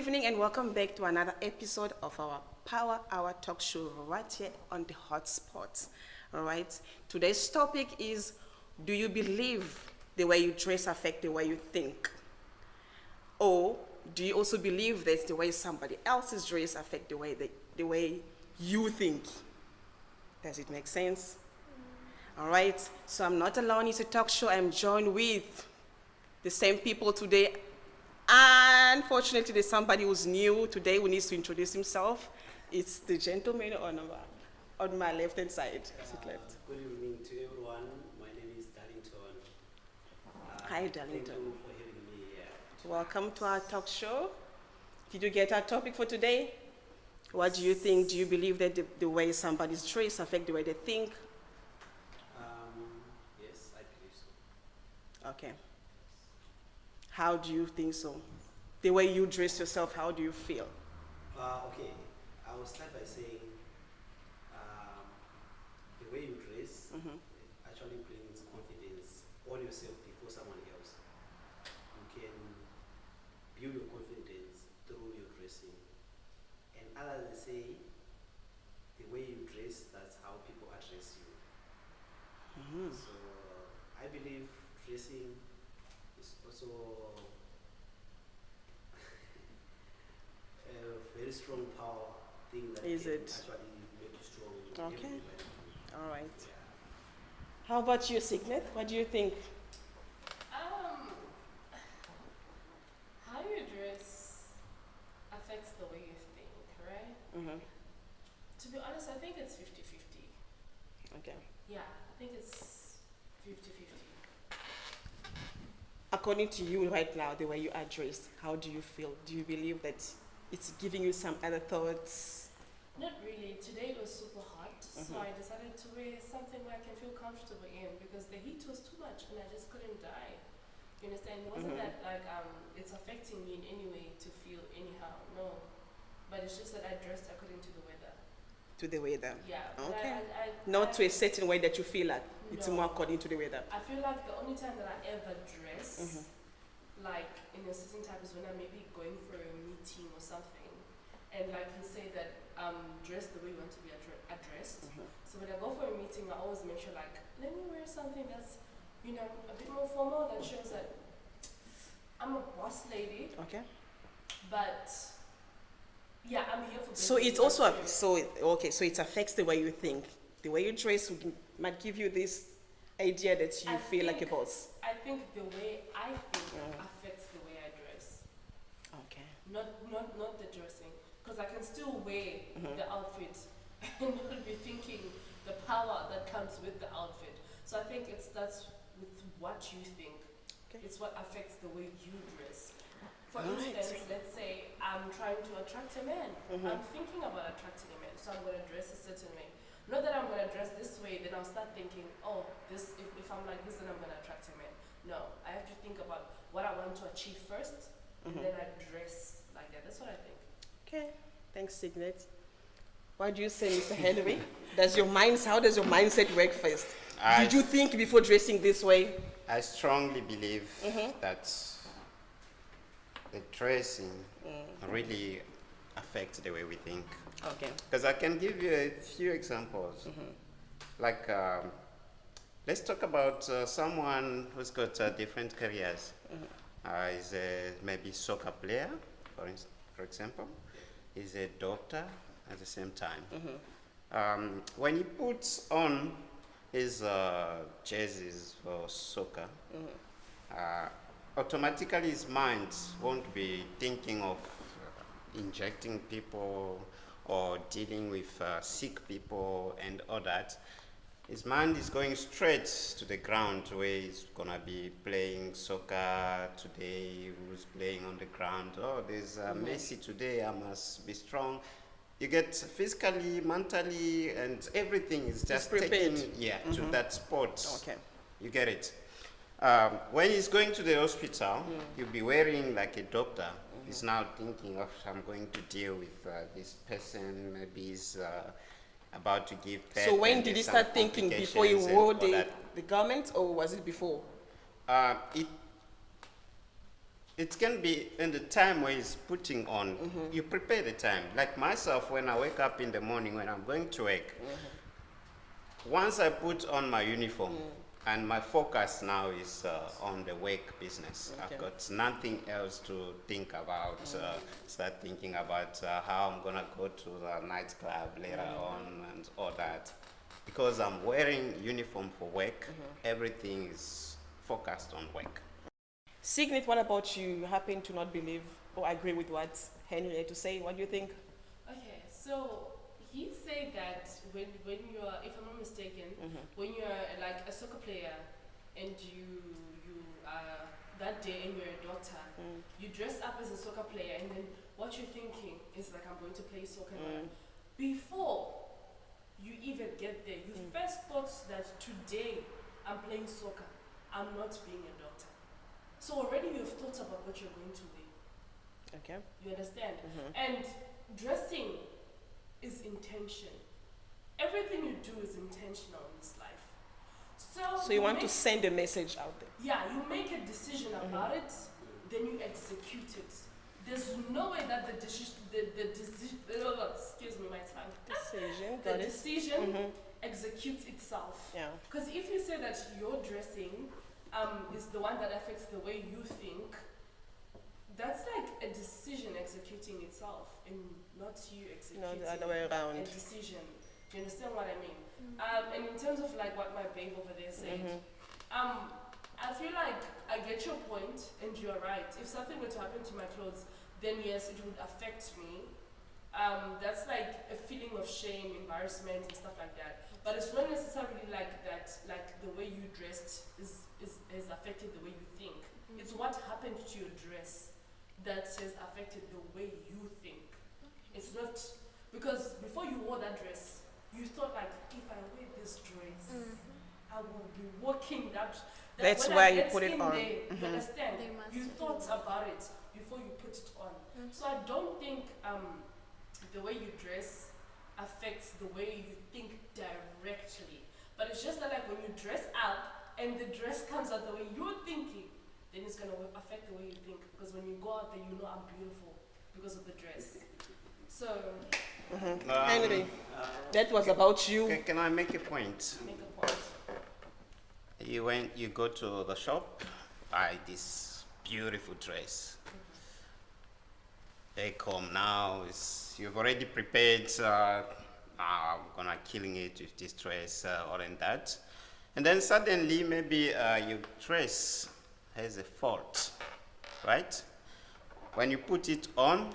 evening and welcome back to another episode of our Power Hour talk show right here on the Hotspot. All right. Today's topic is: do you believe the way you dress affect the way you think, or do you also believe that the way somebody else's dress affect the way you think? Does it make sense? All right. So I'm not alone. It's a talk show. I'm joined with the same people today. Unfortunately, there's somebody who's new today who needs to introduce himself. It's the gentleman on my left-hand side. Sit left. Good evening to everyone. My name is Darlington. Hi, Thank Darlington. you for having me here. Welcome to our talk show. Did you get our topic for today? What do you think? Do you believe that the way somebody's dress affect the way they think? Yes, I believe so. Okay. How do you think so? The way you dress yourself, how do you feel? Okay, I will start by saying the way you dress actually brings confidence on yourself before someone else. You can build your confidence through your dressing. And others say the way you dress, that's how people address you. So I believe dressing is also a very strong power thing that Is can it? actually make you strong in Okay. everybody. All right. Yeah. How about you, Signet? What do you think? How you dress affects the way you think, right? Mm-hmm. To be honest, I think it's 50-50. Okay. Yeah, I think it's 50-50. According to you right now, the way you are dressed, how do you feel? Do you believe that it's giving you some other thoughts? Not really. Today it was super hot, so I decided to wear something where I can feel comfortable in because the heat was too much and I just couldn't die. You understand? It wasn't that like it's affecting me in any way to feel anyhow. No. But it's just that I dressed according to the weather. To the weather? Yeah. But Okay. I Not to a certain way that you feel like. It's No. more according to the weather. I feel like the only time that I ever dress, like in a certain type, is when I'm maybe going for a meeting or something, and like you say that dress the way you want to be addressed. So when I go for a meeting, I always make sure like let me wear something that's a bit more formal that shows that I'm a boss lady, Okay. but yeah, I'm here for So business, it's also not for- so it affects the way you think. The way you dress might give you this idea that you I feel like a think- boss. I think the way I think affects the way I dress. Okay. Not the dressing, because I can still wear the outfit and not be thinking the power that comes with the outfit. So I think that's with what you think. Okay. It's what affects the way you dress. For Right. instance, let's say I'm trying to attract a man. I'm thinking about attracting a man, so I'm going to dress a certain way. Not that I'm going to dress this way, then I'll start thinking, oh, this if I'm like this, then I'm going to attract a man. No, I have to think about what I want to achieve first, and then I dress like that. That's what I think. Okay. Thanks, Signet. What do you say, Mr. Henry? How does your mindset work first? Did you think before dressing this way? I strongly believe that the dressing really affects the way we think. Okay. Because I can give you a few examples. Like, let's talk about someone who's got different careers. Is a maybe soccer player, for example. Is a doctor at the same time. When he puts on his jerseys for soccer, automatically his mind won't be thinking of injecting people or dealing with sick people and all that. His mind is going straight to the ground where he's gonna be playing soccer today, who's playing on the ground. Oh, there's Messi today, I must be strong. You get physically, mentally, and everything is just prepared. taken to that sport. Okay. You get it. When he's going to the hospital, he'll be wearing like a doctor. He's now thinking, oh, I'm going to deal with this person. Maybe he's about to give birth. So when and did he there's some start thinking? Before he complications and wore all that. the garment, or was it before? It it can be in the time where he's putting on, you prepare the time. Like myself, when I wake up in the morning, when I'm going to work, once I put on my uniform, and my focus now is on the work business. Okay. I've got nothing else to think about. Start thinking about how I'm gonna go to the nightclub later on and all that. Because I'm wearing uniform for work, everything is focused on work. Signet, what about you? You happen to not believe or agree with what Henry had to say? What do you think? Okay, so he said that when you're, if I'm not mistaken, when you're like a soccer player and you that day and you're a doctor, you dress up as a soccer player and then what you're thinking is like, I'm going to play soccer now. Before you even get there, you first thought that today I'm playing soccer, I'm not being a doctor. So already you've thought about what you're going to wear. Okay. You understand? And dressing is intention. Everything you do is intentional in this life. So you want to send a message out there. Yeah, you make a decision about it, then you execute it. There's no way that the decision, excuse me, my tongue. Decision, The got it. decision executes itself. Yeah. Because if you say that your dressing is the one that affects the way you think, that's like a decision executing itself and not you No, executing the other way around. a decision. Do you understand what I mean? And in terms of like what my babe over there said, I feel like I get your point and you're right. If something were to happen to my clothes, then yes, it would affect me. That's like a feeling of shame, embarrassment and stuff like that. But it's not necessarily like that, like the way you dressed has affected the way you think. It's what happened to your dress that has affected the way you think. It's not, because before you wore that dress, you thought like, if I wear this dress, I will be walking that That's when why I you get put it in on. there, you understand? They must You do thought about it before you put it on. So I don't think the way you dress affects the way you think directly. But it's just that like when you dress up and the dress comes out the way you're thinking, then it's gonna affect the way you think. Because when you go out there, you know I'm beautiful because of the dress. So Henry, that was about you. Can I make a point? make a point. You go to the shop, buy this beautiful dress. Take home now, you've already prepared, I'm gonna killing it with this dress, or in that. And then suddenly maybe your dress has a fault, right? When you put it on,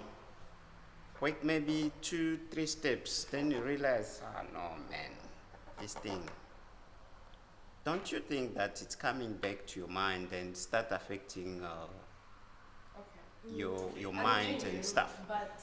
wait maybe 2-3 steps, then you realize, no man, this thing. Don't you think that it's coming back to your mind and start affecting Okay. your I mind hear you, and stuff? But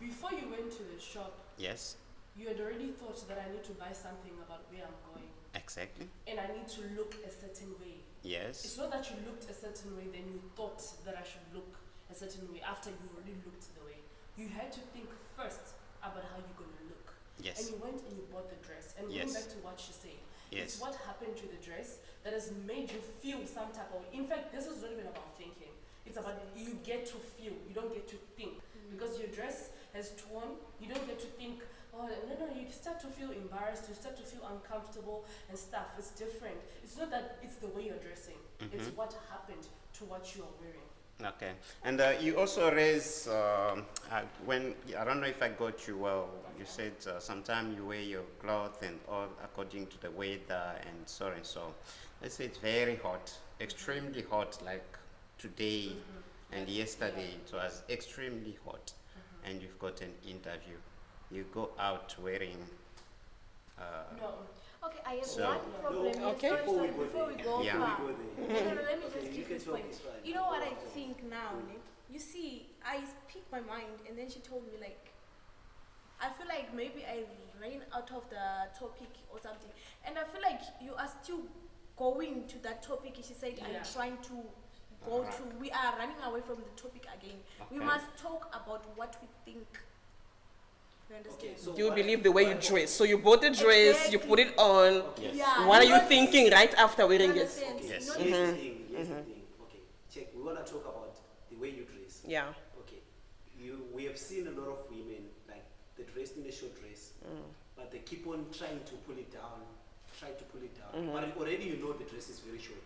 before you went to the shop, Yes, you had already thought that I need to buy something about where I'm going. exactly. And I need to look a certain way. Yes, It's not that you looked a certain way, then you thought that I should look a certain way after you already looked the way. You had to think first about how you're going to look. And yes, you went and you bought the dress. And Yes. going back to what she said, yes, it's what happened to the dress that has made you feel some type of. In fact, this is not even about thinking. It's about you get to feel. You don't get to think because your dress has torn. You don't get to think. Oh no! You start to feel embarrassed. You start to feel uncomfortable and stuff. It's different. It's not that it's the way you're dressing. It's what happened to what you are wearing. okay. And you also raise, when, I don't know if I got you well, you said sometimes you wear your clothes and all according to the weather and so and so. Let's say it's very hot, extremely hot, like today and yesterday it was extremely hot, and you've got an interview. You go out wearing, No. Okay, I have So- one problem. No, okay. Sorry, before we go Yeah. far. Before we go there. No, let me just You give can this talk, point. it's fine. You know what I think now, Nick? You see, I speak my mind, and then she told me like, I feel like maybe I ran out of the topic or something, and I feel like you are still going to that topic. She said, Yeah. I'm trying to go to. We are running away from the topic again. We Okay. must talk about what we think. You understand? Okay, so Do you what- believe the way you dress? So you bought the dress, you put it on. Okay. Yeah. What are you not- thinking right after You wearing it? understand? Okay, Yes. Not- here's the thing. Okay, check. We want to talk about the way you dress. Yeah. Okay, we have seen a lot of women like they dress in a short dress, but they keep on trying to pull it down, But already you know the dress is very short,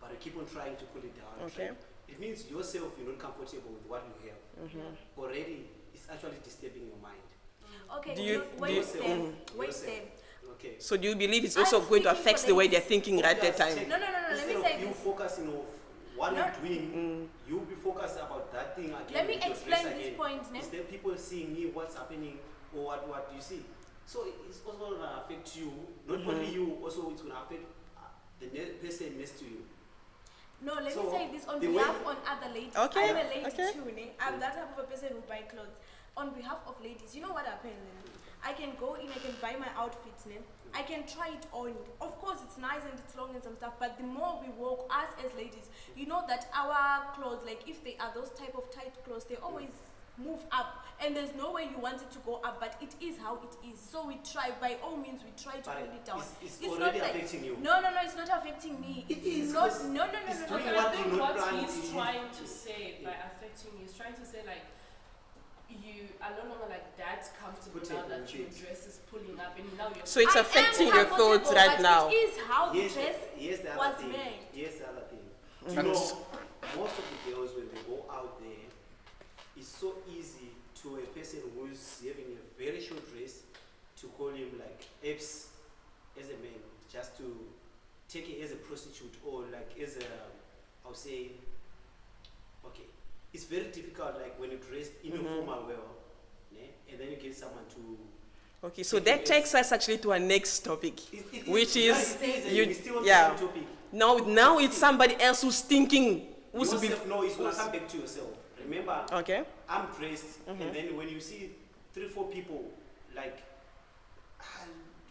but you keep on trying to pull it down. Okay. It means yourself you're not comfortable with what you have. Already, it's actually disturbing your mind. Okay, Do you- wait do you- there. Wait Yourself. there. Okay. So do you believe it's I'm also going to speaking affect for the way ladies. they're thinking right that Just time? check. No, let me Instead say of you this. focusing on what No. you're doing, you be focused about that thing again. Let me with your explain dress this again. point, ne? Instead people seeing me, what's happening, or what you see. So it's also going to affect you. Not only you, also it's going to affect the person next to you. No, let So, me say this on the behalf way- on other ladies. Okay, I'm a lady okay. too, ne? I'm that type of a person who buy clothes. On behalf of ladies, you know what happens? Ne? I can go in, I can buy my outfits, ne? I can try it on. Of course, it's nice and it's long and some stuff, but the more we walk, us as ladies, you know that our clothes, like if they are those type of tight clothes, they always move up, and there's no way you want it to go up, but it is how it is. So we try, by all means, we try to But pull it down. it's not already like, affecting you. No, it's not affecting me. It It's is, not. 'cause No, it's no. doing Okay, what I think you not what plan he's to- trying to say by affecting you, he's trying to say like you are no longer like that comfortable Put now it that in your it. dress is pulling up and now you're So it's I am affecting your thoughts comfortable, right but now. It is how the Here's dress the other was thing. made. Here's the other thing. Do you know, most of the girls when they go out there, it's so easy to a person who's having a very short dress to call him like apes as a man, just to take it as a prostitute or like as a, I'll say, okay, it's very difficult like when you dress in a formal wear, ne? And then you get someone to Okay, so that takes us actually to our next topic, which is you, yeah. Now it's somebody else who's thinking, who's yourself, no, it's gonna come back to yourself. Remember, okay. I'm dressed, and then when you see 3-4 people like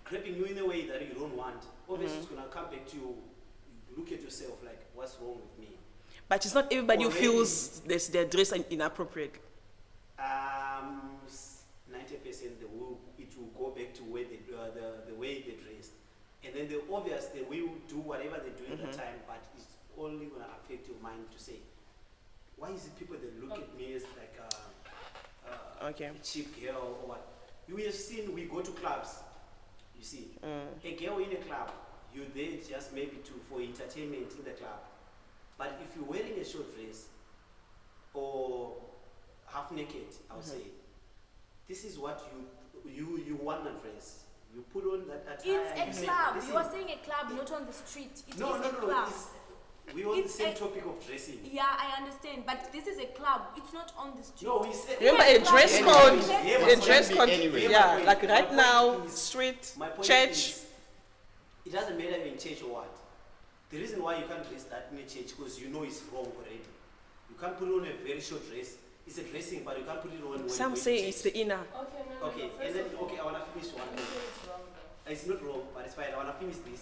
grabbing you in a way that you don't want, obviously it's gonna come back to you. You look at yourself like, what's wrong with me? But it's not everybody who Already. feels their dress inappropriate. 90% it will go back to where the way they dressed, and then the obvious they will do whatever they do at that time, but it's only gonna affect your mind to say, why is it people that look at me as like Okay. a cheap girl or what? You have seen we go to clubs, you see, a girl in a club, you're there just maybe for entertainment in the club, but if you're wearing a short dress or half naked, I would say, this is what you want to dress. You put on that attire. you It's a say, club. listen, You are saying a club, not on the street. It is no, a club. We're on the It's same a- topic of dressing. Yeah, I understand, but this is a club. It's not on the street. No, we said. Remember a dress Anyway, code, yeah, a but dress be code, anyway. yeah, My like point- right my now, point is- street, My point church. is, it doesn't matter in church or what. The reason why you can't dress that in a church because you know it's wrong already. You can't put on a very short dress. It's a dressing, but you can't put it on when Some you go say to it's church. the inner. Okay, no, Okay, first and then of all, okay, I wanna finish one. let me say it's wrong though. It's not wrong, but it's fine. I wanna finish this.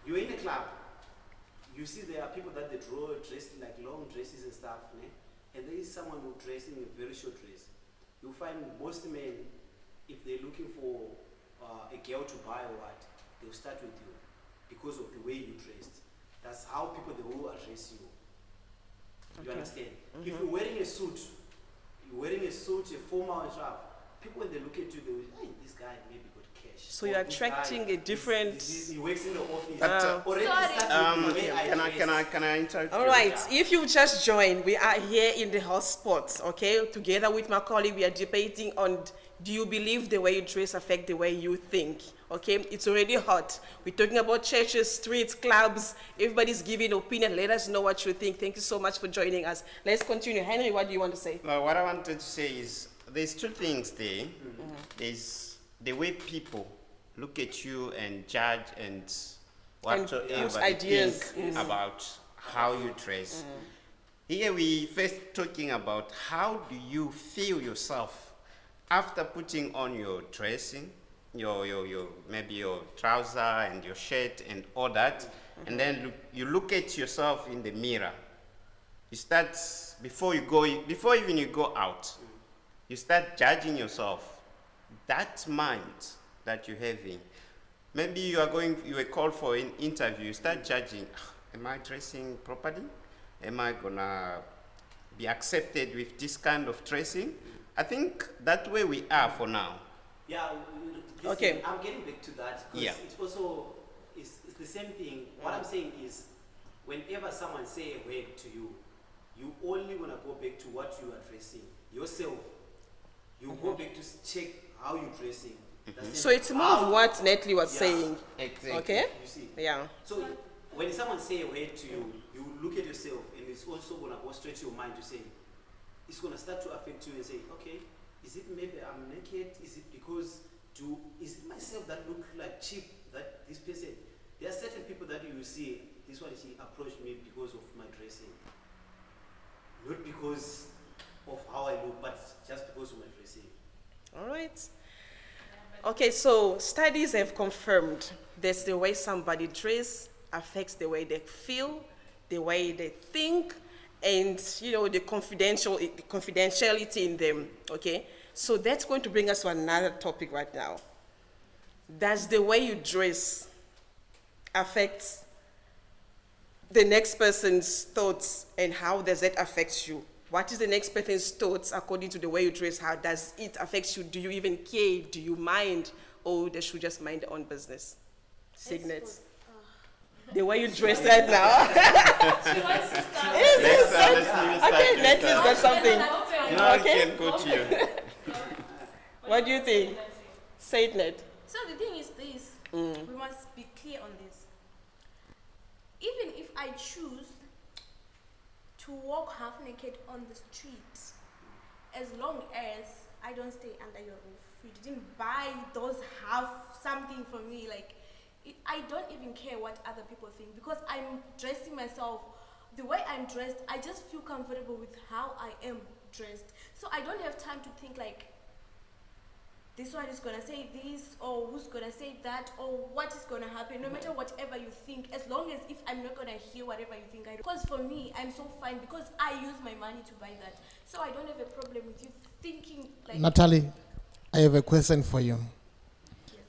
You're in a club. You see there are people that they draw dressed like long dresses and stuff, né? And there is someone who dressed in a very short dress. You find most men, if they're looking for a girl to buy or what, they'll start with you because of the way you dressed. That's how people they will address you. You Okay. understand? If you're wearing a suit, a formal and stuff, people when they look at you, they will, hey, this guy maybe got cash. So Or you're this guy attracting a is- different- he works in the office. But, Already Sorry. starting with the way Can I interrupt? All you? right, if you just joined, we are here in the hotspot, okay? Together with my colleague, we are debating on do you believe the way you dress affect the way you think, okay? It's already hot. We're talking about churches, streets, clubs. Everybody's giving opinion. Let us know what you think. Thank you so much for joining us. Let's continue. Henry, what do you want to say? Well, what I wanted to say is there's two things there. There's the way people look at you and judge and whatsoever put they ideas. think about how you dress. Here we first talking about how do you feel yourself after putting on your dressing, your maybe your trouser and your shirt and all that, and then you look at yourself in the mirror. You start before even you go out, you start judging yourself. That mind that you're having, maybe you were called for an interview. You start judging. Am I dressing properly? Am I gonna be accepted with this kind of dressing. I think that way we are for now. Yeah, listen, Okay. I'm getting back to that because Yeah. it's also it's the same thing. What I'm saying is, whenever someone say a word to you, you only wanna go back to what you are dressing yourself. You go back to check how you're dressing. That's So it. it's more of what Natalie was Yeah. saying. Exactly. Okay? You see. Yeah. So when someone say a word to you, you look at yourself, and it's also gonna go straight to your mind to say, it's gonna start to affect you and say, okay, is it maybe I'm naked? Is it because is it myself that look like cheap? That this person, there are certain people that you will see. This one, she approached me because of my dressing, not because of how I look, but just because of my dressing. All right. Okay, so studies have confirmed that the way somebody dress affects the way they feel, the way they think, and the confidentiality in them. Okay, so that's going to bring us to another topic right now. Does the way you dress affect the next person's thoughts, and how does that affect you? What is the next person's thoughts according to the way you dress? How does it affect you? Do you even care? Do you mind? Or they should just mind their own business? Signet. The way you dress right now. She wants to start. Let's leave it Okay, start. Natalie's got something. Now we Okay. can go to you. What do you think? Say it, Ned. So the thing is this, we must be clear on this. Even if I choose to walk half naked on the street, as long as I don't stay under your roof, you didn't buy those half something for me, I don't even care what other people think, because I'm dressing myself the way I'm dressed. I just feel comfortable with how I am dressed, so I don't have time to think this one is gonna say this, or who's gonna say that, or what is gonna happen. No matter whatever you think, as long as if I'm not gonna hear whatever you think, because for me, I'm so fine because I use my money to buy that, so I don't have a problem with you thinking Natalie, I have a question for you. Yes,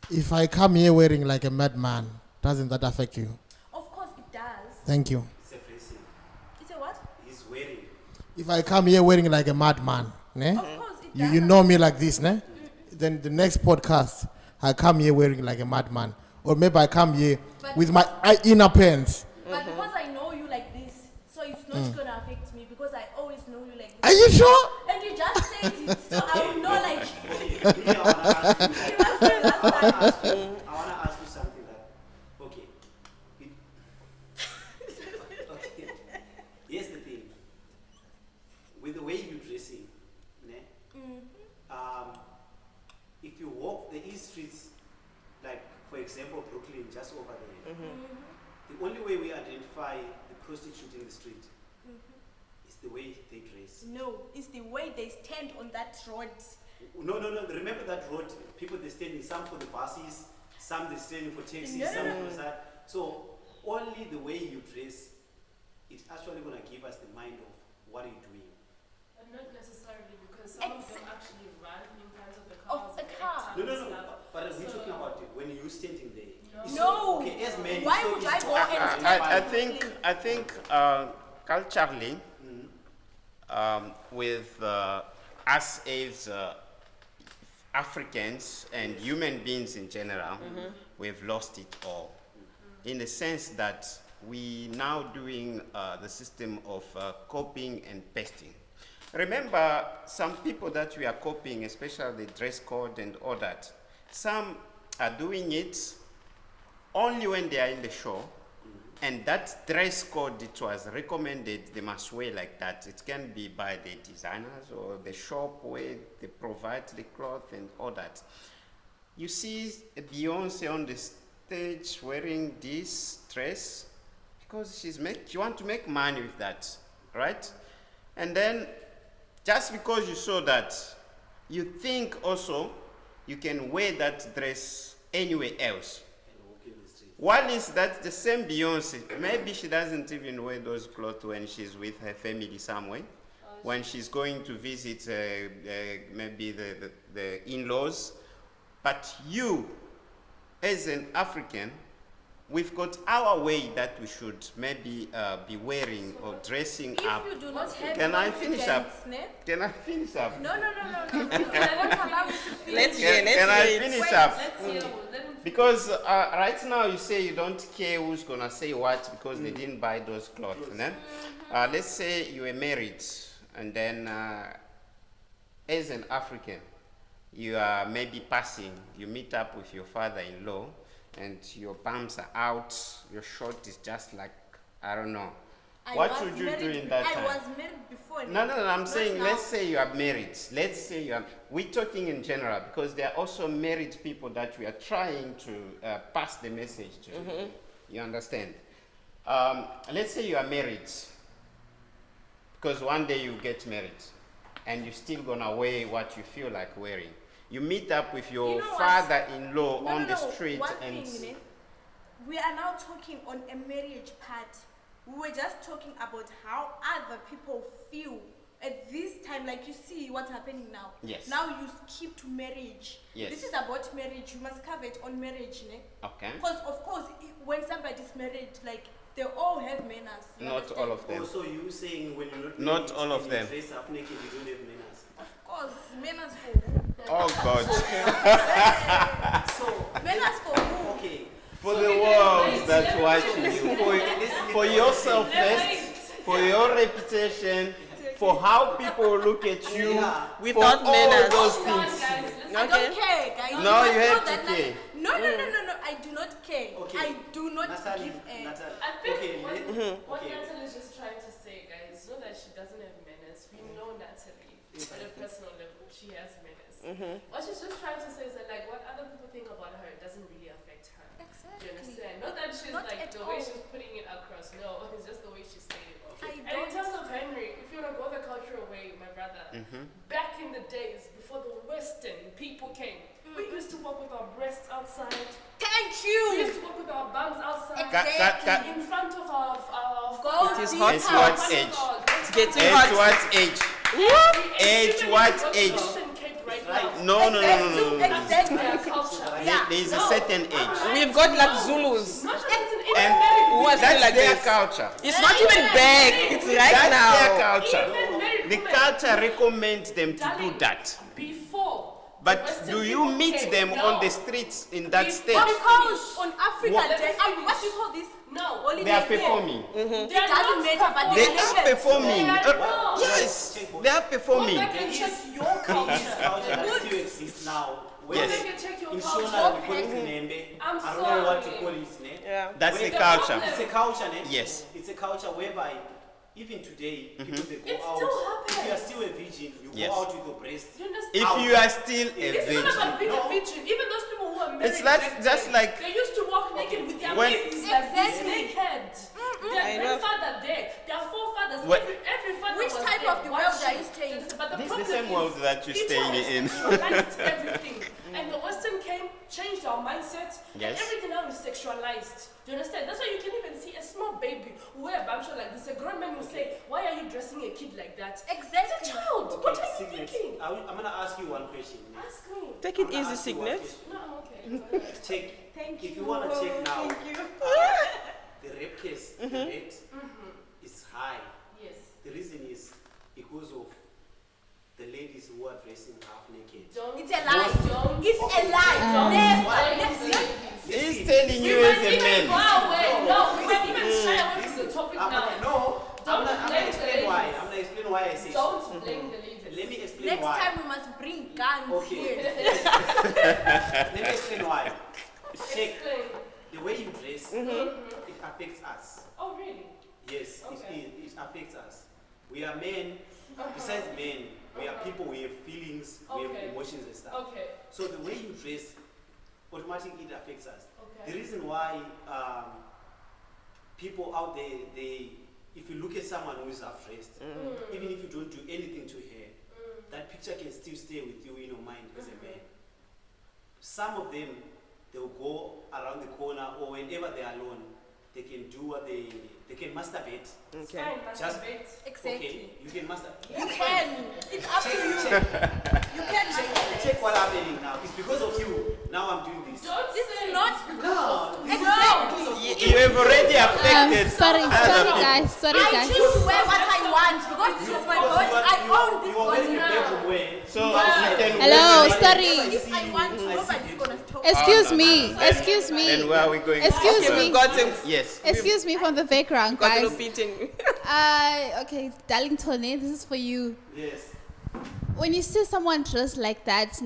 please. If I come here wearing like a madman, doesn't that affect you? Of course it does. Thank you. It's a dressing. It's a what? He's wearing. If I come here wearing like a madman, ne? Of course it does. You know me like this, ne? Then the next podcast, I come here wearing like a madman. Or maybe I come here But- with my inner pants. But because I know you like this, so it's not gonna affect me, because I always know you like Are this. you sure? And you just said it, so I will know Okay, me, I wanna ask you something okay. Okay. Here's the thing. With the way you're dressing, ne? If you walk the east streets, like for example Brooklyn, just over there, the only way we identify the prostitute in the street is the way they dress. No, it's the way they stand on that road. No. Remember that road? People they standing, some for the buses, some they standing for taxis, No, some no, no. for that. So only the way you dress, it's actually gonna give us the mind of what are you doing. But not necessarily, because some of them actually run in front of the Of cars. a and car. act No. and stuff. But we're So- talking about it when you standing there. It's No. Okay, as men. Why so would it's I go okay. and stand I think culturally, with us as Africans and human beings in general, we've lost it all. In the sense that we now doing the system of copying and pasting. Remember, some people that we are copying, especially the dress code and all that, some are doing it only when they are in the show, and that dress code, it was recommended they must wear like that. It can be by the designers or the shop where they provide the cloth and all that. You see Beyonce on the stage wearing this dress because she want to make money with that, right? And then just because you saw that, you think also you can wear that dress anywhere else. And walk in the street. One is that the same Beyonce, maybe she doesn't even wear those clothes when she's with her family somewhere. When she's going to visit maybe the in-laws. But you, as an African, we've got our way that we should maybe be wearing or dressing If up. you do not have Can I finish up? confidence, ne? Can I finish up? No. I won't allow you to finish. Let's hear, Can I let's hear it. finish Wait, up? Let's hear. Let him Because right now you say you don't care who's gonna say what because they didn't buy those clothes. Ne? Let's say you were married and then as an African, you are maybe passing, you meet up with your father-in-law and your palms are out, your short is just like, I don't know. What was would you do married- in that I time? was married before. No, I'm Not saying, now. let's say you are married. Let's say you are, we're talking in general because there are also married people that we are trying to pass the message to. You understand? Let's say you are married because one day you get married and you're still gonna wear what you feel like wearing. You meet up with your You know what? father-in-law No, on no, the no. street One and thing, ne? We are now talking on a marriage part. We were just talking about how other people feel at this time. Like you see what's happening now. Yes. Now you skip to marriage. Yes. This is about marriage. You must cover it on marriage, ne? okay. Because of course, when somebody's married, like they all have manners. you Not understand? all of them. Also, you saying when you're not Not married all of and them. you dress up naked, you don't have manners. Of course, manners for who? Oh God. So, Manners for who? okay. For So the we can world wait, that's let me watching finish. you, for yourself first, for your reputation, for how people look at you, Yeah. for Without all manners. those Come on, things. guys. Listen. I Okay. don't care, guys. No, must you know have to that care. No, I do not care. Okay. I do not Natalie, give a. Natalie. I think Okay, what okay. Natalie is just trying to say, guys, know that she doesn't have manners. We know Natalie on a personal level. She has manners. What she's just trying to say is that, like, what other people think about her doesn't really affect her. Do you understand? Not that she's Not like at the way all. she's putting it across. No, it's just the way she's saying it. I And in don't- terms of Henry, if you want to go the cultural way, my brother, back in the days before the Western people came, we used to walk with our breasts outside. Thank We you. used to walk with our bums outside. Exactly. In front of our Go It is deep. hot. At what front age? of our- It's getting At hot. what age? At Even what if you go to age? Western Cape right Right. now, No. Exactly. their culture. Yeah. There is a No. certain age. We've got like Zulus. Not just in And Who are still that's like their this. culture. It's not even back. It's right That's their now. culture. even married The women. culture recommends them to do Darling, that. Before. the But Western do you people meet came, them no. on the streets in that Before- stage? Of course, on Africa, What- what do you call this? No. Holiday They are here. performing. It doesn't matter, but They they are are performing. They are not. Yes, they are Go performing. back and check your This culture. culture that still exists now. Go Yes. back and check your In culture. Shona, we call it Nembe. I'm I don't know what to sorry. call it, ne? Yeah. That's the Where- culture. It's a culture, ne? Yes. It's a culture whereby even today, people they go It out. still If you are happens. still a virgin, you Yes. go out with your breast. You understand? If you are still a It's not virgin, about being No. a virgin. Even those people who are married, It's like- back just then, like- they used to walk naked with their When- babies like this, Exactly. naked. I Their know. grandfather there, their forefathers, What- every father Which was type there of the world are watching. you staying? But the this is problem the same is, world that you're people staying have in. sexualized everything. And the Western came, changed our mindset, and Yes. everything now is sexualized. Do you understand? That's why you can even see a small baby who wear a bamsho like this. A grown man will say, "Why are you dressing a kid like that?" Exactly. It's a child. Okay, What are you Signet, thinking? I'm gonna ask you one question. ne? Ask me. Take it I'm gonna easy, ask you one Signet. question. No, I'm okay. It's alright. Check. Thank If you. you wanna check now, Thank you. the rape case, the rate is high. Yes. The reason is because of the ladies who are dressing half naked. Don't. It's a lie. Don't. It's a lie. Don't Never. blame Never. the ladies. he's telling We you might as a even go man. away. No, we might even shy away from the topic I'm now. gonna, no, I'm Don't gonna blame the explain why. ladies. I'm gonna explain why I say so. Don't blame the ladies. Let me explain Next why. time we must bring guns Okay. here. Let me explain why. Check. Explain. The way you dress, it affects us. Oh, really? Yes, Okay. it affects us. We are men, besides men, we are people, we have feelings, we Okay. have emotions and stuff. Okay. So the way you dress, automatically it affects us. Okay. The reason why people out there, if you look at someone who is half dressed, even if you don't do anything to her, that picture can still stay with you in your mind as a man. Some of them, they'll go around the corner or whenever they're alone, they can do what they can masturbate. It's Okay. fine, Just- masturbate. Exactly. Okay, you can masturbate. You can. It's up to you. Check, You can. check what's happening now. It's because of you. now I'm doing this. Don't This say is not. No, this Exactly. is You have already affected Sorry other people. guys, sorry I guys. choose to wear what I want because this is my body. I own this You are wearing body. a bedroom wear. So you can Hello, wear sorry. If I want to, nobody's gonna stop. Excuse no, me, no. excuse Then me, where are we going? Excuse Okay, me. we've got him. Yes. excuse me from the background, Got guys. a beating. Okay, Darlington, this is for you. Yes. When you see someone dressed like that,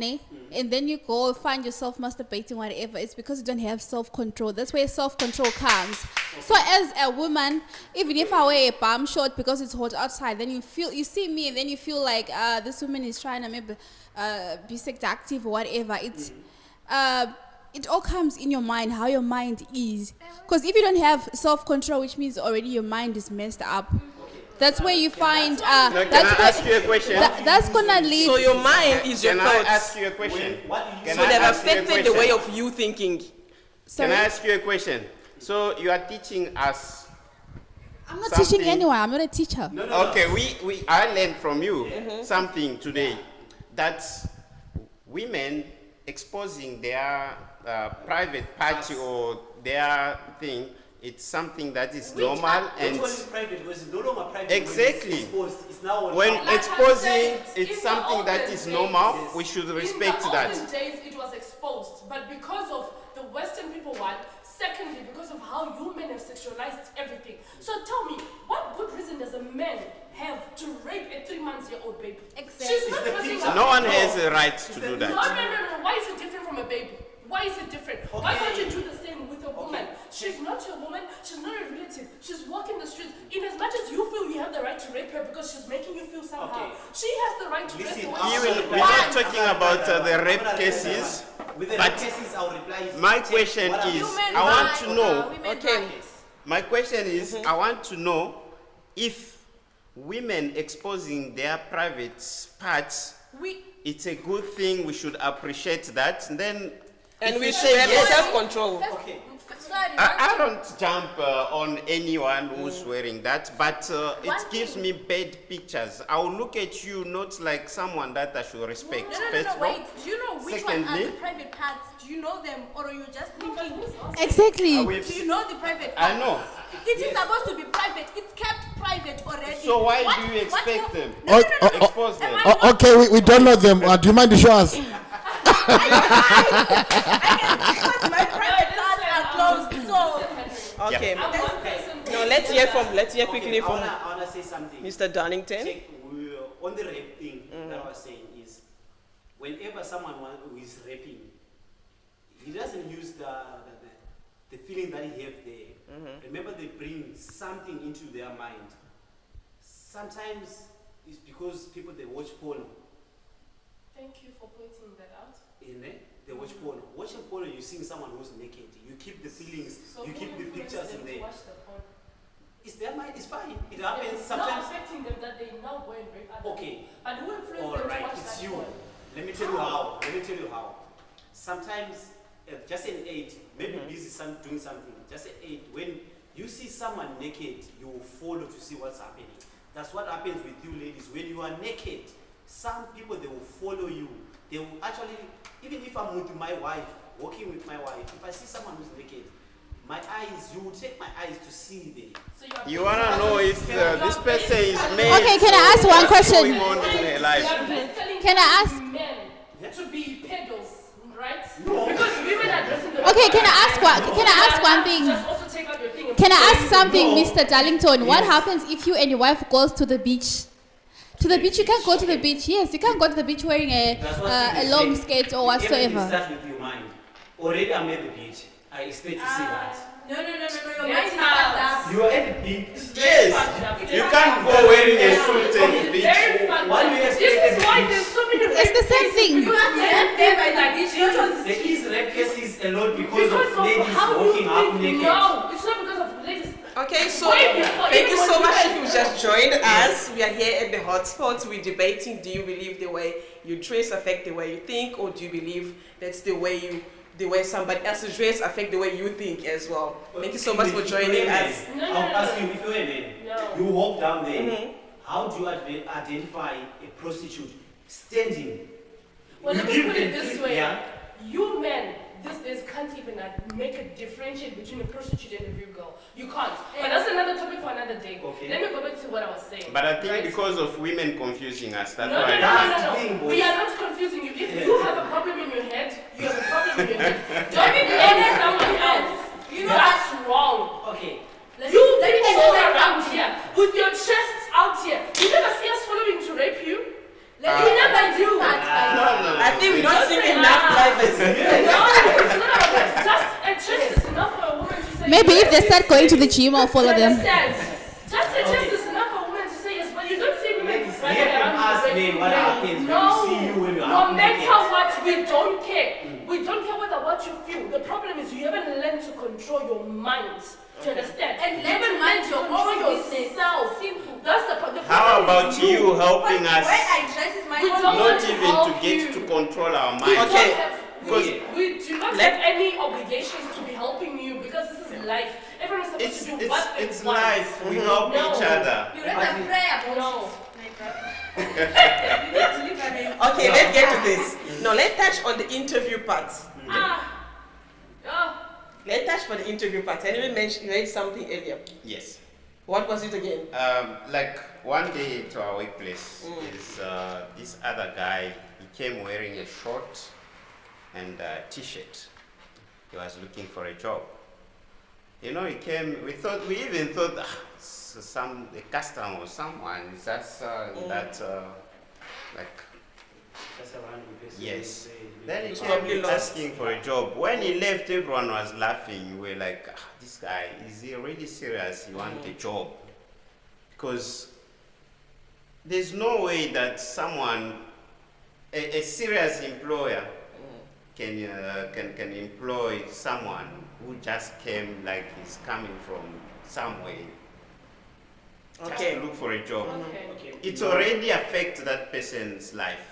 and then you go find yourself masturbating, whatever, it's because you don't have self-control. That's where self-control comes. So as a woman, even if I wear a bum short because it's hot outside, then you see me, and then you feel like this woman is trying to maybe be seductive or whatever. It's it all comes in your mind, how your mind is. Because if you don't have self-control, which means already your mind is messed up. That's where you find. Now, can I ask you a question? That's gonna lead. So your mind is your Can I thoughts. ask you a question? Wait, what do you Can So I they've ask you a affected the question? way of you thinking. Sorry? Can I ask you a question? So you are teaching us. I'm not something- teaching anyone. I'm not a teacher. No, no, Okay, I learned from you something today that women exposing their private party or their thing, it's something that is normal Don't and call it private because it's no longer private. Exactly. When it's exposed, it's now on when public. Like I exposing said, in it's the something that olden is days, normal, yes. we should In respect the that. olden days, it was exposed, but because of the Western people one, secondly, because of how you men have sexualized everything. So tell me, what good reason does a man have to rape a 3-month-old baby? Exactly. She's not the dressing picture. up. No one has a right to do No, that. no, no, no. Why is it different from a baby? Why is it different? Why Okay. can't you do the same with a woman? She's not your woman. She's not a relative. She's walking the streets. In as much as you feel you have the right to rape her because she's making you feel somehow, Okay. she has the right to dress the Listen, way I'll she Even reply. we're not talking about the rape cases, With the but rape cases, I'll reply. my Check question what I'm- is, Human I want rights, to know. women Okay. rights. My question is, I want to know if women exposing their private parts, We it's a good thing, we should appreciate that. And then, And if we you should say have yes, self-control. Okay. sorry. I don't jump on anyone who's wearing that, but One it gives thing- me bad pictures. I will look at you not like someone that I should respect. No, no, no, First no, of all. wait. Do you know which one are Secondly- the private parts? Do you know them or are you just thinking? Exactly. we've Do you know the private I parts? know. It is supposed to be private. It's kept private already. So why What- do you what expect more- them? No, no, no, no, no. Expose them. Am I not- Okay, we don't know them. Do you mind to show us? Because my private parts are closed. So Okay. I'm one person. No, let's hear quickly Okay, from I wanna say something. Mr. Darlington. Check, on the rape thing that I was saying is, whenever someone who is raping, he doesn't use the feeling that he have there. Remember, they bring something into their mind. Sometimes it's because people they watch porn. Thank you for pointing that out. They watch porn. Watching porn, you seeing someone who's naked. You keep the feelings. So you who keep the influenced pictures them in to there. watch the porn? It's their mind. It's fine. It happens It's sometimes. not affecting them that they now go and rape other Okay. people. But who influenced All them to right, watch it's that you. porn? Let me tell you how. Let me tell you how. Sometimes, just an 8, maybe busy doing something. Just an 8. When you see someone naked, you will follow to see what's happening. That's what happens with you ladies. When you are naked, some people they will follow you. They will actually, even if I'm with my wife, walking with my wife, if I see someone who's naked, my eyes, you will take my eyes to see them. So you are You wanna know if this person is made. Okay, can I ask one what's question? going on in her life? Can I ask- men to be pedos, right? Because women are dressing the Okay, can I ask one? Can I ask one thing? Just also take out your thing and Can I put ask it- something, No. Mr. Darlington? What Yes. happens if you and your wife goes to the beach? To the beach, you can't go to the beach. Yes, you can't go to the beach wearing That's what a people long say. skirt or Everything whatsoever. starts with your mind. Already I'm at the beach. I expect to see that. no, no, no, no, no. Your Yes, mind is now. fucked up. You are at the beach. Yes, you can't go wearing a suit to the beach. Very fun. Why do you This expect is the why beach? there's so many It's the same thing. You have to have them by the beach. You just There is rape cases a lot because because of ladies how walking you half think. naked. No, it's not because of ladies. Okay, so Wait, before thank you so anyone much does if you just joined us. We are here at the hotspot. We're debating: do you believe the way you dress affect the way you think, or do you believe that's the way somebody else's dress affect the way you think as well? Thank you so much for If you're joining a man, us. No, no, I'll no, ask no. you if you're a man. No. You walk down there. How do you identify a prostitute standing? Well, You let me give put it them this three- way. Yeah. you men these days can't even make a differentiate between a prostitute and a real girl. You can't. But that's another topic for another day. Okay. Let me go back to what I was saying. But I think right? because of women confusing us, that's No, no, why. no, no, That's no, the thing, no. boys. We are not confusing you. If you have a problem in your head, you have a problem in your head. Don't blame someone else. You know That's wrong. Okay. You people around here with your chests out here. You never see us following to rape you. We never do. I think we don't see enough drivers. No, it's not about that. Just a chest is enough for a woman to say. Maybe yes. if they start going to the gym, I'll follow You them. understand? Just a chest is enough for a woman to say yes, but you don't see women Ladies, running hear from around us, with men, rape what men. happens when No, you see you when you no are matter naked. what, we don't care. We don't care what you feel. The problem is you haven't learned to control your mind. Do you understand? And you let haven't mind learned to your control own business. yourself. Simple. That's the problem. How about you helping When us I dress is my We own don't not want to even to help get you. to control our We mind? Okay. don't have, Because- we do not Let- have any obligations to be helping you because this is life. Everyone is supposed to do what they It's want. life. We help No. each other. You read a prayer about No. it, my brother. You need to live an Okay, let's get to this. No, let's touch on the interview part. Ah, Let's touch for the interview part. And you mentioned you read something earlier. Yes. What was it again? Like one day to our workplace, is this other guy. He came wearing a short and a t-shirt. He was looking for a job. You know, he came. We even thought a customer or someone. Is that like. Just a random person. Yes. Say, Then he Probably came lost. asking for a job. When he left, everyone was laughing. We were like, this guy, is he really serious? He wants a job? Because there's no way that someone, a serious employer, can employ someone who just came like he's coming from somewhere just Okay. to look for a job. okay. Okay. It's already affect that person's life.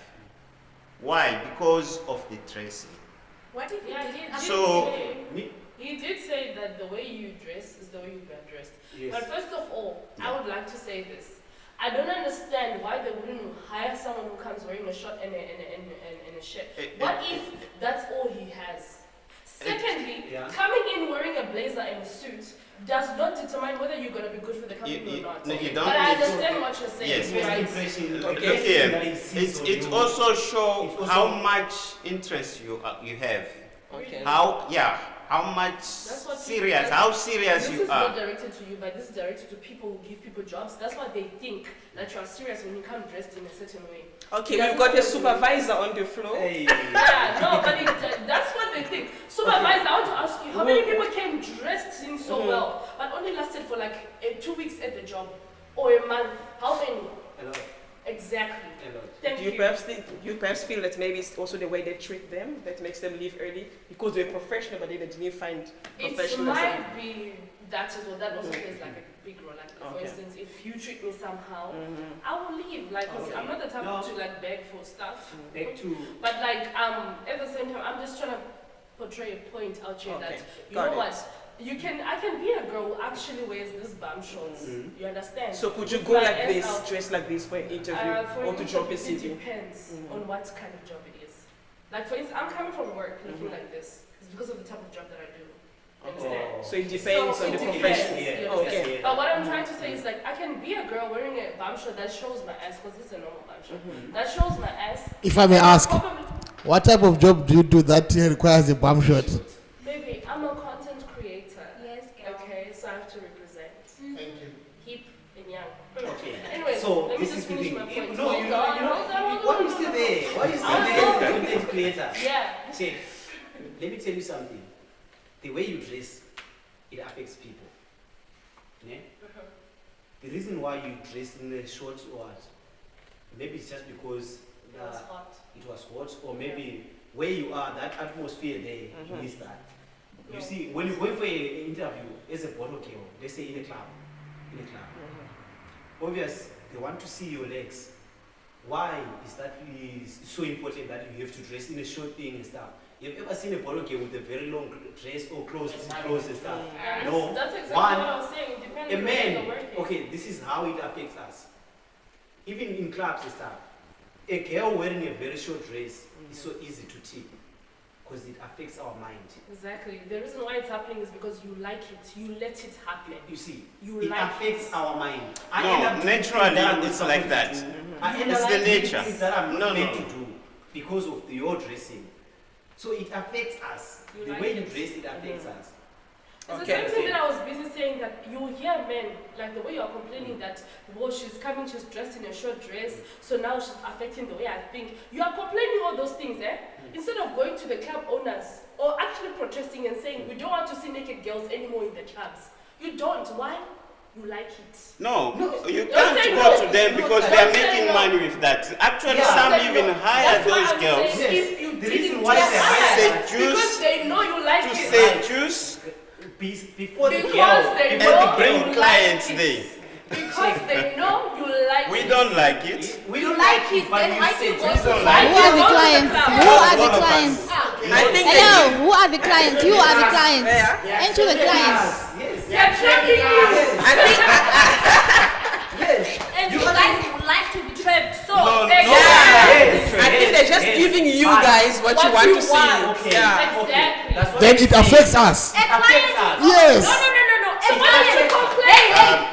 Why? Because of the dressing. What if you Yeah, didn't? So- he did say that the way you dress is the way you get dressed. Yes. But first of all, I would like to say this. I don't understand why they wouldn't hire someone who comes wearing a shirt and a shirt. What if that's all he has? Secondly, Yeah. coming in wearing a blazer and a suit does not determine whether you're going to be good for the company You or not. no, you don't But I need to- understand what you're saying. Yes. First Right? impression, Okay. the Look first here, thing that he sees on it you. also show It also- how much interest you have, Okay. how much That's what serious, people- how serious This you is not are. directed to you, but this is directed to people who give people jobs. That's what they think, that you are serious when you come dressed in a certain way. Okay, we've got a supervisor on the floor. Hey. Yeah, no, but that's what they think. Supervisor, I want to ask you, how many people came dressed in so well, but only lasted for like 2 weeks at the job, or a month? How many? A lot. Exactly. A lot. Thank Do you. you perhaps feel that maybe it's also the way they treat them that makes them leave early because they're professional, but they didn't find It professionalism? might be that as well. That also plays like a big role. Like for Okay. instance, if you treat me somehow, I will leave. Like, 'cause I'm not the type No. to like beg for stuff. Back to But like at the same time, I'm just trying to portray a point out here that Okay, you got know it. what, I can be a girl who actually wears this bum shorts. You understand? So could you With go my like ass this, out. dress like this for an interview For or to drop a interview, CV? It depends on what kind of job it is. Like for instance, I'm coming from work looking like this. It's because of the type of job that I do. You understand? Oh. So it depends So on it the depends, profession. you Yeah. understand? Okay. But what I'm trying to say is like I can be a girl wearing a bum short that shows my ass because it's a normal bum short. That shows my ass. If I may And ask, probably- what type of job do you do that requires a bum shot? Baby, I'm a content creator. Yes, girl. Okay, so I have to represent. Thank you. Hip and young. Okay. Anyways, So let me this just is the finish thing. my point. No, Hold on. why are you still there? Why are you still Hold there as on. a content creator? Yeah. Check. Let me tell you something. The way you dress, it affects people. Ne? The reason why you dress in a short or what, maybe it's just because It was hot. it was hot, or maybe where you are, that atmosphere there, you miss that. You No. see, when you're going for an interview as a bottle girl, let's say in a club, obvious, they want to see your legs. Why is that is so important that you have to dress in a short thing and stuff? You've ever seen a bottle girl with a very long dress or clothes and stuff? No. That's exactly One, what I was saying. a Depending on where man, you're working. okay, this is how it affects us. Even in clubs and stuff, a girl wearing a very short dress is so easy to tip. because it affects our mind. Exactly. The reason why it's happening is because you like it. You let it happen. You see, You it like affects our mind. I No, end up doing naturally, things that I'm not it's like supposed that. to do. I end It's up the doing nature. things that I'm No, not meant no. to do because of your dressing. So it affects us. You The like way you it. dress, it affects us. It's Okay. the same thing that I was busy saying that you hear men, like the way you are complaining that, well, she's coming, she's dressed in a short dress, so now she's affecting the way I think. You are complaining all those things, eh? Instead of going to the club owners or actually protesting and saying, we don't want to see naked girls anymore in the clubs. You don't. Why? You like it. No, you Don't can't say go no. to them because Don't they are say making no. money with that. Actually, Yeah. some Don't say even no. hire That's why those I'm girls saying Yes. if you The didn't reason why get they hired, hire- because they know you like to it. say juice Before the Because girl, they and know bring you clients like there. it. Because they know you like We it. don't like it. we You don't like like it, it, but then you why do say you go you to don't the like Who it. are the Go to the clients? club. Who are the All of us. clients? I think Hello, who are the clients? You are the clients. Yeah. Ain't you the clients? Yes. They're trapping you. I think Yes. And you guys would like to be trapped. So, No, no. Yes. I think they're just Yes. giving you But- guys what you What want you to see. want. Okay. Yeah. Okay. Exactly. That's what Then I'm it saying. affects us. a Affects client us. Yes. No. A So client affects us. Hey,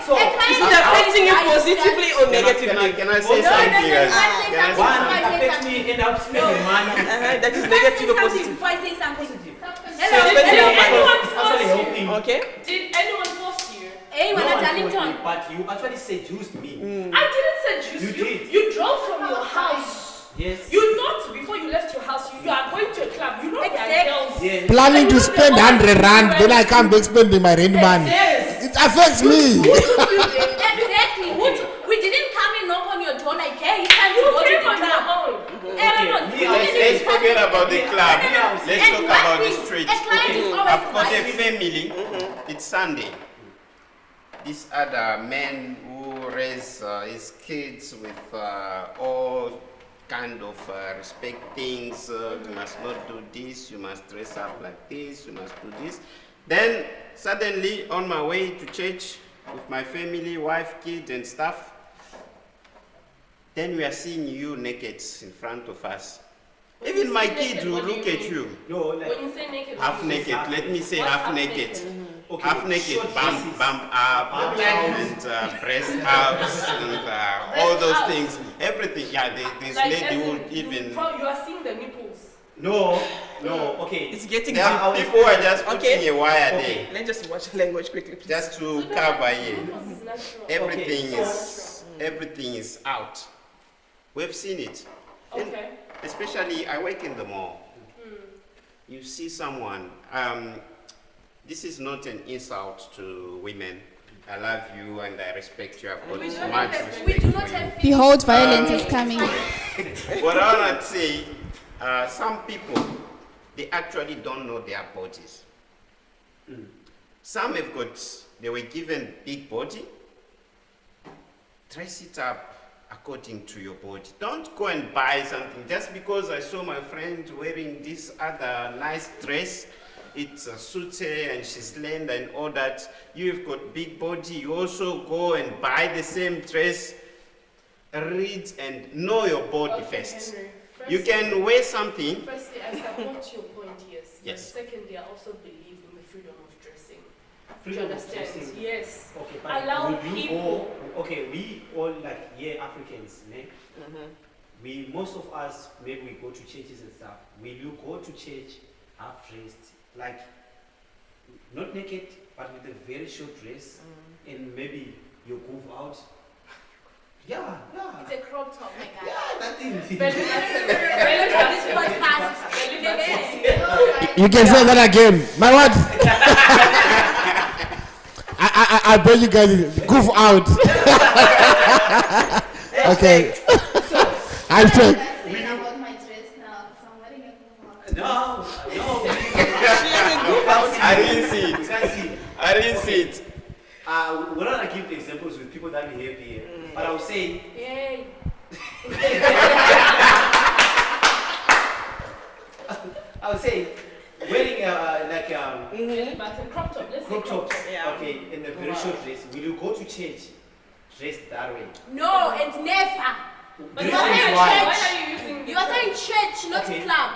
So, a client Is it affecting you Right, positively or negatively? Can I say No, something, no, guys? no, no, Can I say no, one, something? it affects me, end up spending money. That is If I negative say or something, positive. if I say something. Positive. Hello, So Did spending hello. your money. It's actually helping. Okay. Did anyone force you? Hey, No when one at told me, Darlington. but you actually seduced me. I didn't say You juice. did. You drove from your house. Yes. You thought before you left your house, you are going to a club. You know there are Exactly. girls. Yes. Planning to spend 100 rand, then I come back spending my rent money. Yes. It affects me. Who took you there? Exactly. We didn't come and knock on your door like, hey, it's time to You go to came the on your club. own. Everyone, Okay, we let's- didn't Let's discuss forget it. about the club. Let's And talk one about the thing, street. A client is always I've got a right. family. It's Sunday. These other men who raise his kids with all kind of respect things. You must not do this. You must dress up like this. You must do this. Then suddenly, on my way to church with my family, wife, kids, and stuff, then we are seeing you naked in front of us. When Even you my say naked, kids will what do look you at mean? you. No, like, When you say naked, Half what do you mean? naked. Let me say What's half half naked. naked? okay, Half naked, short bump, dresses. bump up, Bump and breast ups, and all those ups. things. Everything. Yeah, this Like, lady as would in, even. you are seeing the nipples. No, okay. It's getting There deep. are people who are just putting Okay. a wire Okay. Let's just watch language quickly, please. there, just to So cover here. nipples is natural. Everything Okay, everything is out. We've seen it. And Okay. especially, I work in the mall. You see someone. This is not an insult to women. I love you and I respect you. I've got We so don't much have, respect we do for not you. have Behold, violence is coming. What I want to say, some people, they actually don't know their bodies. Some have got, they were given big body. Dress it up according to your body. Don't go and buy something just because I saw my friend wearing this other nice dress. It suits her and she's slender and all that. You've got big body. You also go and buy the same dress. Read and know your body Okay, first. Henry, You can wear something. Firstly, I support your point, yes. Yes. But secondly, I also believe in the freedom of dressing. Do Freedom you of understand? dressing. Yes. Okay, but Allow would you people. go, okay, we all like, yeah, Africans, ne? We, most of us, maybe we go to churches and stuff. Will you go to church half dressed, like, not naked, but with a very short dress, and maybe you move out? Yeah, yeah. It's a crop top, my guy. Yeah, that thing. Belly This button. podcast. Belly button. You can say that again. My what? I bet you guys goof out. Okay. I'll check. about my dress now, so I'm wearing a No, no. I didn't see You it. can't see. I didn't see it. We're not gonna give examples with people that behave here, but I would say, Yay. I would say, wearing like Belly button. Crop top. Let's say crop tops, Yeah. okay, in a very short dress. Will you go to church dressed that way? No, and never. But The why reason are, why- why are you using You are saying church, not Okay. club.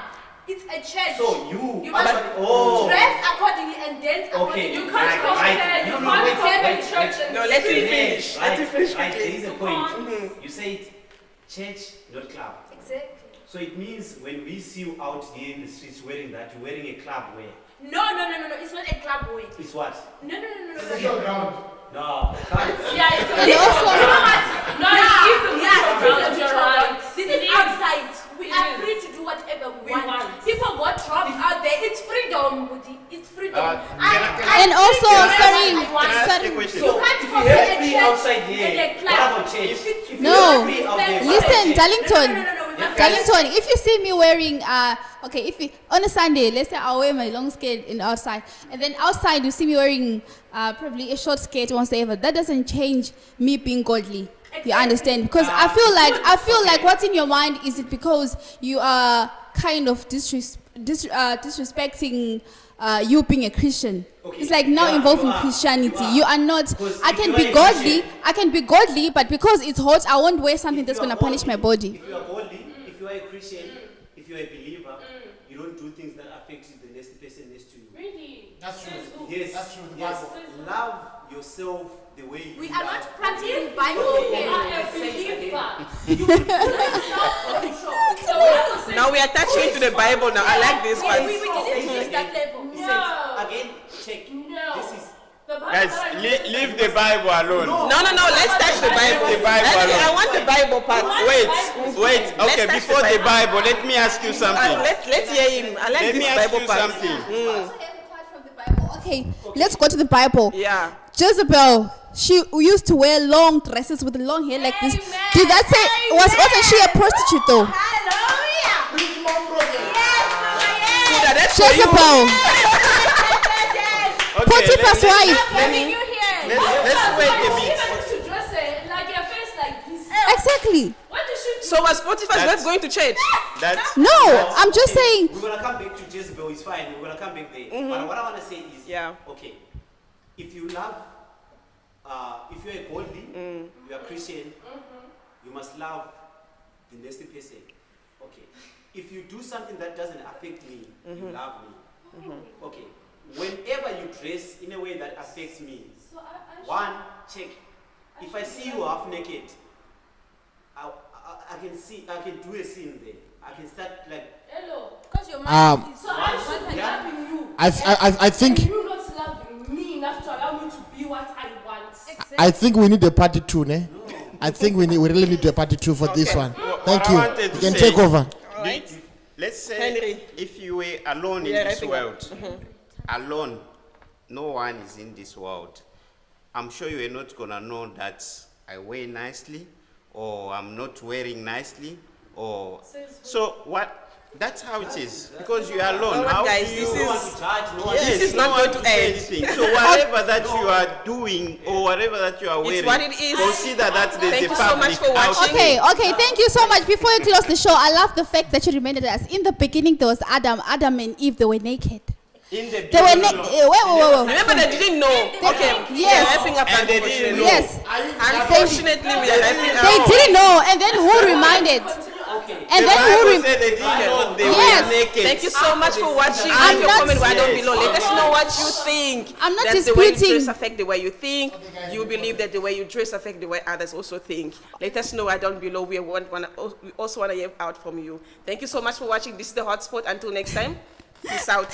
It's a church. So you must actually, dress accordingly and dance accordingly. You Okay. can't compare. You No, can't wait, compare wait, the church and No, the let him street. finish. Let him finish Right, there quickly. is a point. You said church, not club. Exactly. So it means when we see you out here in the streets wearing that, you're wearing a club wear. No. It's not a club way. It's what? No. No, club. Yeah, it's And also, No, it's a Yeah, you're right. This It is is. outside. We It are is. free to do whatever we We want. want. People got jobs out there. It's freedom, Buddhi. It's freedom. And also, sorry, Can I ask sorry. a question? You can't If you compare have a free church outside and here, a what club. about church? If you No. have free out there, what Listen, about church? Darlington. No, we must Darlington, if you see me wearing, okay, if you, on a Sunday, let's say I wear my long skirt in outside, and then outside you see me wearing probably a short skirt whatsoever, that doesn't change me being godly. You understand? Because I feel like what's in your mind is it because you are kind of disrespecting you being a Christian. Okay, It's like now yeah, involved you in are, Christianity. you are. You are not. Because I if can you be are a godly. Christian- I can be godly, but because it's hot, I won't wear something If that's you are gonna punish my godly, body. If you are godly, if you are a Christian, if you are a believer, you don't do things that affect the next person next to you. Really? That's true. Says who? Yes, That's true, the yes. Bible. Love yourself the way you We love. are not practicing You Bible Okay, here. are a It says believer. again. You will self-control. So we have to say Now we are touching into the Bible now. I like this We one. didn't reach that level. It No. says again, check. No. This is The Bible Guys, that I leave the Bible alone. No, let's touch the Bible. Leave the Bible I alone. want the Bible part. Wait. Let's Okay, touch before the the Bible, let me ask you something. Let's hear him. I like Let me this ask Bible you part. something. Okay, let's go to the Bible. Yeah. Jezebel, she used to wear long dresses with long hair like this. Amen. Did that say wasn't she a prostitute though? Hallelujah. Yes, Mama, yes. Buddha, that's for you. Jezebel, Okay, Potiphar's wife. Having you here. let's wait a bit. even to dress it like your face like this. Exactly. What does she do? So was Potiphar That's- not going to church? That's No, I'm just saying. We're gonna come back to Jezebel. It's fine. We're gonna come back there. But what I wanna say is, Yeah. okay, if you love, if you're a godly, you are Christian, you must love the next person. Okay. If you do something that doesn't affect me, you love me. Okay. Whenever you dress in a way that affects me, So I one, check. If I see you half naked, I can do a scene there. I can start like, hello. Because your Um, mind is So I should One, be yeah. loving you. I think And you not loving me enough to allow me to be what I want. I think we need a party two, ne? I think we really need a party two for this one. Thank I you. wanted You to can say- take over. Alright. Let's say Henry. if you were alone in Yeah, this wrapping up. world, alone, no one is in this world. I'm sure you are not gonna know that I wear nicely, or I'm not wearing nicely, or so what? That's how it is because you are alone. Well, what How guys, do this you no one is- to judge, no one Yes, This is no not one going to say end. anything. So whatever that you are doing or whatever that you are wearing, what it is. consider that there's Thank a you so much public for watching. outing. Okay, thank you so much. Before you close the show, I love the fact that you reminded us. In the beginning, there was Adam and Eve. They were naked. In the They were beginning, naked. Wait. Remember they didn't know. Okay. Yes. We are wrapping up And they didn't know. unfortunately. Yes, Unfortunately, we are wrapping up. they didn't know, and then who reminded? Okay. And the then who Bible rem- said they didn't know they Yes. were naked. Thank you so much for watching. I'm Leave your not- comment right down Yes. below. Let us know what you think. I'm not Does the way you disputing. dress affect the way you think? You believe that the way you dress affect the way others also think? Let us know right down below. We also want to hear out from you. Thank you so much for watching. This is the Hotspot. Until next time, peace out.